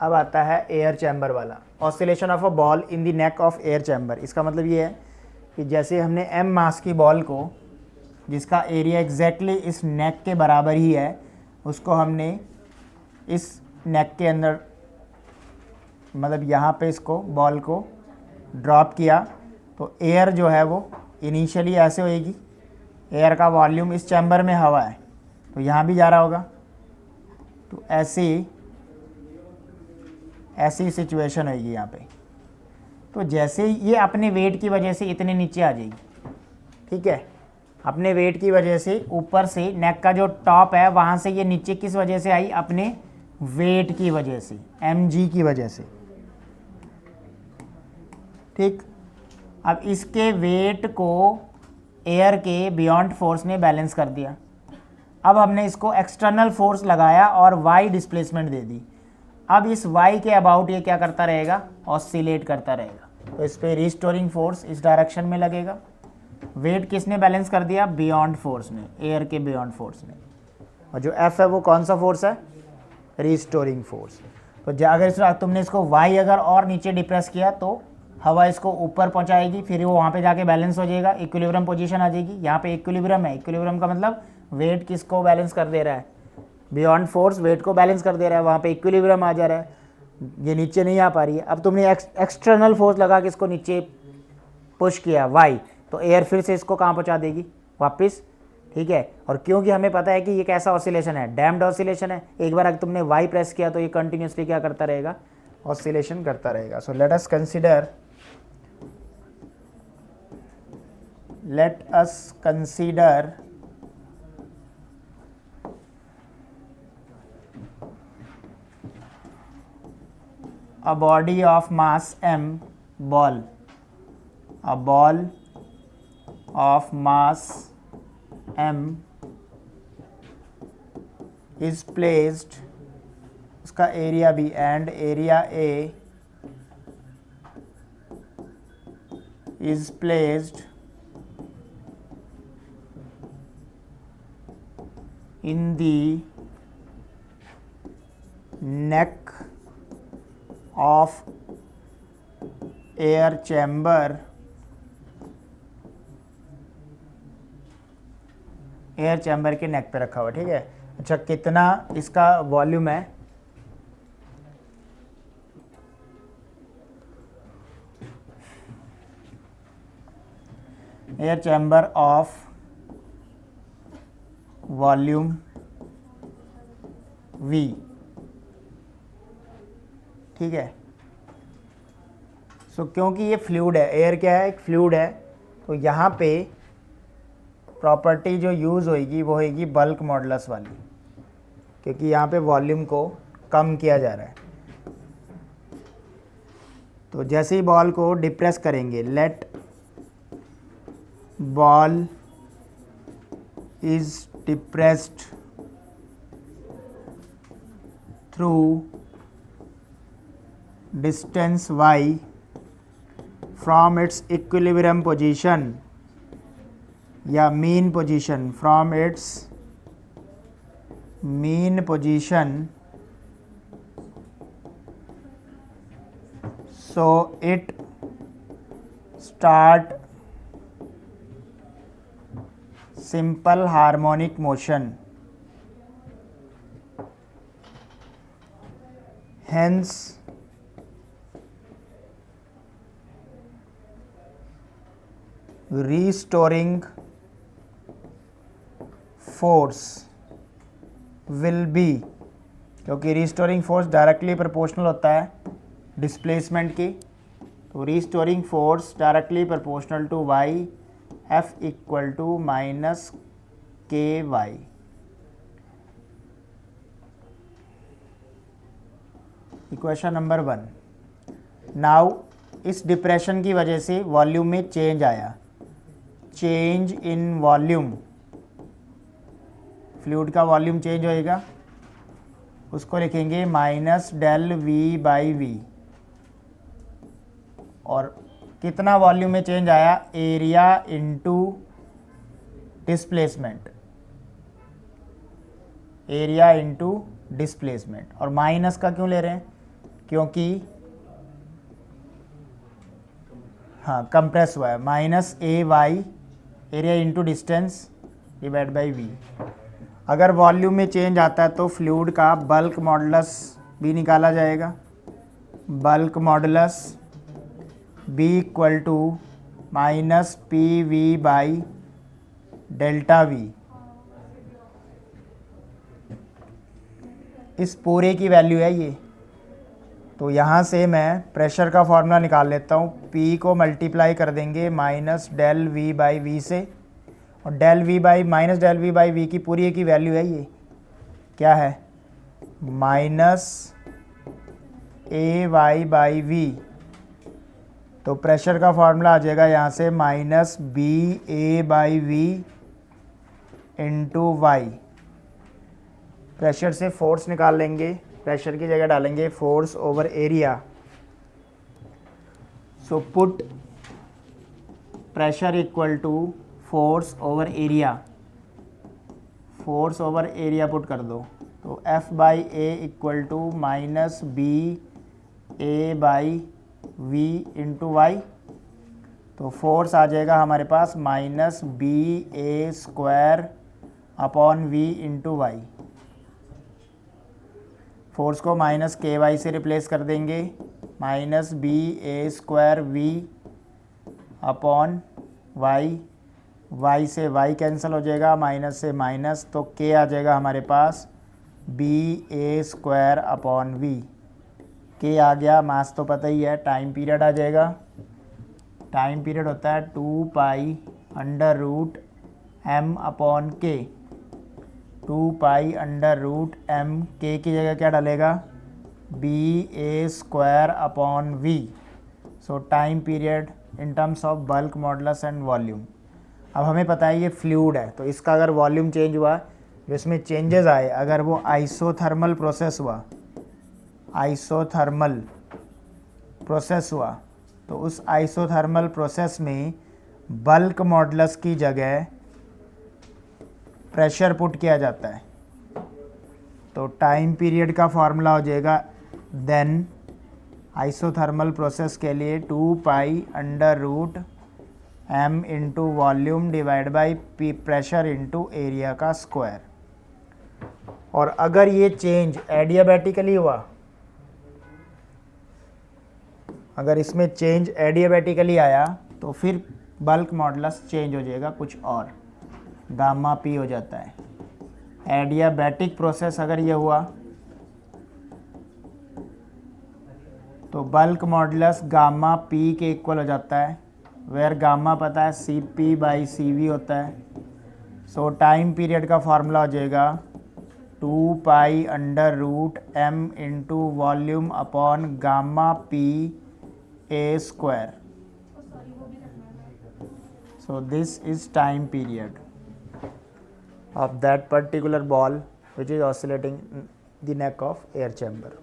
अब आता है एयर चैम्बर वाला, oscillation of a ball in the neck of air chamber. इसका मतलब ये है कि जैसे हमने m मास की बॉल को, जिसका एरिया एग्जैक्टली इस नेक के बराबर ही है, उसको हमने इस नेक के अंदर, मतलब यहाँ पे इसको बॉल को ड्रॉप किया, तो एयर जो है वो इनिशियली ऐसे होएगी। एयर का वॉल्यूम इस चैम्बर में हवा है तो यहाँ भी जा रहा होगा, तो ऐसी सिचुएशन होगी यहाँ पे। तो जैसे ये अपने वेट की वजह से इतने नीचे आ जाएगी, ठीक है, अपने वेट की वजह से ऊपर से नेक का जो टॉप है वहाँ से ये नीचे किस वजह से आई, अपने वेट की वजह से, mg की वजह से, ठीक। अब इसके वेट को एयर के बियॉन्ड फोर्स ने बैलेंस कर दिया। अब हमने इसको एक्सटर्नल फोर्स लगाया और y डिस्प्लेसमेंट दे दी। अब इस y के अबाउट ये क्या करता रहेगा, ऑसिलेट करता रहेगा। तो इस पर रिस्टोरिंग फोर्स इस डायरेक्शन में लगेगा। वेट किसने बैलेंस कर दिया, बियॉन्ड फोर्स ने, एयर के बियॉन्ड फोर्स ने। और जो F है वो कौन सा फोर्स है, रिस्टोरिंग फोर्स। तो अगर तुमने इसको y अगर और नीचे डिप्रेस किया तो हवा इसको ऊपर पहुंचाएगी, फिर वो वहाँ पे जाके बैलेंस हो जाएगा, इक्विलिब्रियम पोजीशन आ जाएगी। यहाँ पे इक्विलिब्रियम है, इक्विलिब्रियम का मतलब वेट किसको बैलेंस कर दे रहा है, बियॉन्ड फोर्स वेट को बैलेंस कर दे रहा है, वहाँ पे इक्विलिब्रियम आ जा रहा है, ये नीचे नहीं आ पा रही है। अब तुमने एक्सटर्नल फोर्स लगा के इसको नीचे पुश किया y, तो एयर फिर से इसको कहाँ पहुँचा देगी, वापस, ठीक है। और क्योंकि हमें पता है कि ये कैसा ऑसिलेशन है, डैम्प्ड ऑसिलेशन है, एक बार अगर तुमने y प्रेस किया तो ये कंटिन्यूसली क्या करता रहेगा, ऑसिलेशन करता रहेगा। So let us consider a body of mass m, ball, a ball of mass m is placed, उसका area b and area a is placed in the neck of air chamber, air chamber के नेक पे रखा हुआ, ठीक है। अच्छा, कितना इसका वॉल्यूम है, air chamber of volume v, ठीक है। सो क्योंकि ये फ्लूइड है, एयर क्या है, एक फ्लूइड है, तो यहाँ पे प्रॉपर्टी जो यूज़ होएगी वो होएगी बल्क मॉडुलस वाली, क्योंकि यहाँ पे वॉल्यूम को कम किया जा रहा है। तो जैसे ही बॉल को डिप्रेस करेंगे, let ball is depressed through distance y from its equilibrium position या mean position, from its mean position, so it start simple harmonic motion, hence restoring force will be, क्योंकि रिस्टोरिंग फोर्स डायरेक्टली प्रोपोर्शनल होता है displacement की, तो restoring force directly proportional to y, F equal to minus के y. Equation number 1। Now इस depression की वजह से वॉल्यूम में चेंज आया, चेंज इन वॉल्यूम, फ्लूइड का वॉल्यूम चेंज होएगा, उसको लिखेंगे minus del V by V. और कितना वॉल्यूम में चेंज आया, area into displacement, area into displacement. और माइनस का क्यों ले रहे हैं, क्योंकि हाँ कंप्रेस हुआ है, minus A Y area into distance divide by V. अगर वॉल्यूम में चेंज आता है तो फ्लूइड का बल्क मॉडुलस भी निकाला जाएगा। Bulk modulus B equal to minus P V by delta V. इस पूरे की वैल्यू है ये। तो यहाँ से मैं प्रेशर का फॉर्मूला निकाल लेता हूँ। P को मल्टीप्लाई कर देंगे minus del V by V से, और del V by minus del V by V की पूरी की वैल्यू है ये, क्या है, minus A Y by V. तो प्रेशर का फॉर्मूला आ जाएगा यहाँ से minus B A by V into Y. Pressure से फोर्स निकाल लेंगे, प्रेशर की जगह डालेंगे force over area. So put pressure equal to force over area. Force over area put कर दो, तो F by A equal to minus B A by V into Y. तो फोर्स आ जाएगा हमारे पास minus B A square upon V into Y. Force को minus के वाई से रिप्लेस कर देंगे, minus B A square V upon Y. Y से वाई कैंसिल हो जाएगा, माइनस से माइनस, तो के आ जाएगा हमारे पास B A square upon V. K आ गया, मास तो पता ही है। टाइम पीरियड आ जाएगा, टाइम पीरियड होता है 2 pi under root M upon K. 2 pi under root M, के की जगह क्या डालेगा, B A square upon V. So time period in terms of bulk modulus and volume. अब हमें पता है ये फ्लूइड है, तो इसका अगर वॉल्यूम चेंज हुआ, जिसमें चेंजेस आए, अगर वो आइसोथर्मल प्रोसेस हुआ, आइसोथर्मल प्रोसेस हुआ, तो उस आइसोथर्मल प्रोसेस में बल्क मॉडुलस की जगह प्रेशर पुट किया जाता है। तो टाइम पीरियड का फॉर्मूला हो जाएगा देन आइसोथर्मल प्रोसेस के लिए 2 pi under root M into volume divide by P pressure into area का स्क्वायर। और अगर ये चेंज एडियाबैटिकली हुआ, अगर इसमें चेंज एडियाबैटिकली आया, तो फिर बल्क मॉडुलस चेंज हो जाएगा, कुछ और गामा पी हो जाता है। एडियाबैटिक प्रोसेस अगर ये हुआ तो बल्क मॉडुलस गामा पी के इक्वल हो जाता है, वेयर गामा पता है C P by C V होता है। सो टाइम पीरियड का फॉर्मूला हो जाएगा 2 pi under root M into volume upon gamma P A square. So this is time period of that particular ball which is oscillating in the neck of air chamber.